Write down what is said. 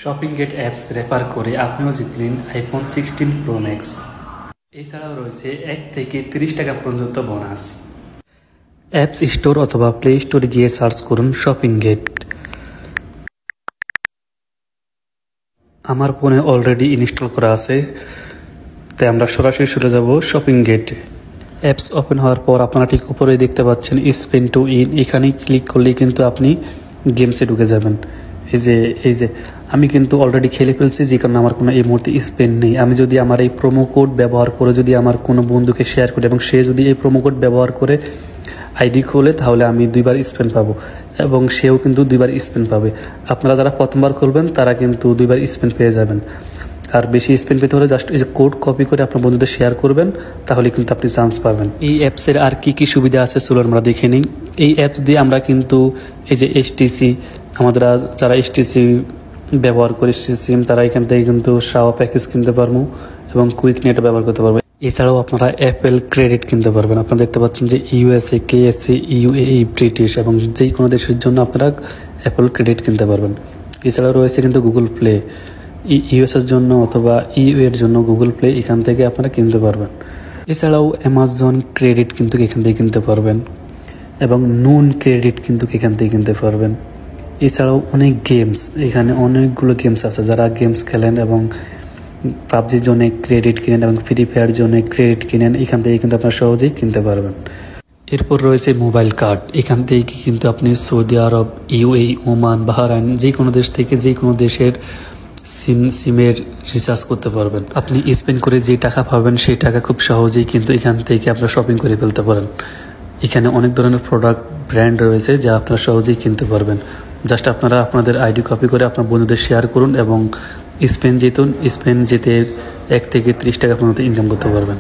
Shopping gate apps refer করে আপনিও জিতলেন আইফোন 16 প্রো ম্যাক্স। এছাড়াও রয়েছে 1 থেকে 30 টাকা পর্যন্ত বোনাস। অ্যাপস স্টোর অথবা প্লে স্টোরে গিয়ে সার্চ করুন শপিং গেট। আমার ফোনে অলরেডি ইনস্টল করা আছে, তাই আমরা সরাসরি চলে যাব শপিং গেট। অ্যাপস ওপেন হওয়ার পর আপনারা ঠিক উপরে দেখতে পাচ্ছেন স্পেন টু ইন, এখানে ক্লিক করলেই কিন্তু আপনি গেমসে ঢুকে যাবেন। এই যে আমি কিন্তু অলরেডি খেলে ফেলছি, যে কারণে আমার কোনো এই মুহূর্তে স্পেন নেই। আমি যদি আমার এই প্রোমো কোড ব্যবহার করে যদি আমার কোনো বন্ধুকে শেয়ার করি এবং সে যদি এই প্রোমো কোড ব্যবহার করে আইডি খোলে, তাহলে আমি 2বার স্পেন পাবো এবং সেও কিন্তু 2বার স্পেন পাবে। আপনারা যারা প্রথমবার খুলবেন তারা কিন্তু 2বার স্পেন পেয়ে যাবেন। আর বেশি স্পেন পেতে হলে জাস্ট এই যে কোড কপি করে আপনার বন্ধুদের শেয়ার করবেন, তাহলে কিন্তু আপনি চান্স পাবেন। এই অ্যাপসের আর কি কি সুবিধা আছে চলুন আমরা দেখে নিই। এই অ্যাপস দিয়ে আমরা কিন্তু এই যে এসটিসি, আমাদের যারা এসটিসি ব্যবহার করে সিম, তারা এখান থেকে কিন্তু শাওয়া প্যাকেজ কিনতে পারবো এবং কুইক নেট ব্যবহার করতে পারবো। এছাড়াও আপনারা অ্যাপেল ক্রেডিট কিনতে পারবেন। আপনারা দেখতে পাচ্ছেন যে ইউএসএ, কেএসসি, ইউএই, ব্রিটিশ এবং যে কোনো দেশের জন্য আপনারা অ্যাপেল ক্রেডিট কিনতে পারবেন। এছাড়াও রয়েছে কিন্তু গুগল প্লে, ইউএসএর জন্য অথবা ইউ এর জন্য গুগল প্লে, এখান থেকে আপনারা কিনতে পারবেন। এছাড়াও অ্যামাজন ক্রেডিট কিন্তু এখান থেকে কিনতে পারবেন এবং নুন ক্রেডিট কিন্তু এখান থেকে কিনতে পারবেন। এছাড়াও অনেক গেমস, এখানে অনেকগুলো গেমস আছে। যারা গেমস খেলেন এবং পাবজির জন্য ক্রেডিট কিনেন এবং ফ্রি ফায়ার জন্য ক্রেডিট কিনেন, এখান থেকে কিন্তু আপনারা সহজেই কিনতে পারবেন। এরপর রয়েছে মোবাইল কার্ড, এখান থেকে কিন্তু আপনি সৌদি আরব, ইউএই, ওমান, বাহরাইন, যে কোনো দেশ থেকে যে কোনো দেশের সিমের রিচার্জ করতে পারবেন। আপনি স্পেন্ড করে যে টাকা পাবেন সেই টাকা খুব সহজেই কিন্তু এখান থেকে আপনারা শপিং করে ফেলতে পারেন। এখানে অনেক ধরনের প্রোডাক্ট ব্র্যান্ড রয়েছে যা আপনারা সহজেই কিনতে পারবেন। জাস্ট আপনারা আপনাদের আইডি কপি করে আপনার বন্ধুদের শেয়ার করুন এবং স্পেন যেতে 1 থেকে 30 টাকা পর্যন্ত ইনকাম করতে পারবেন।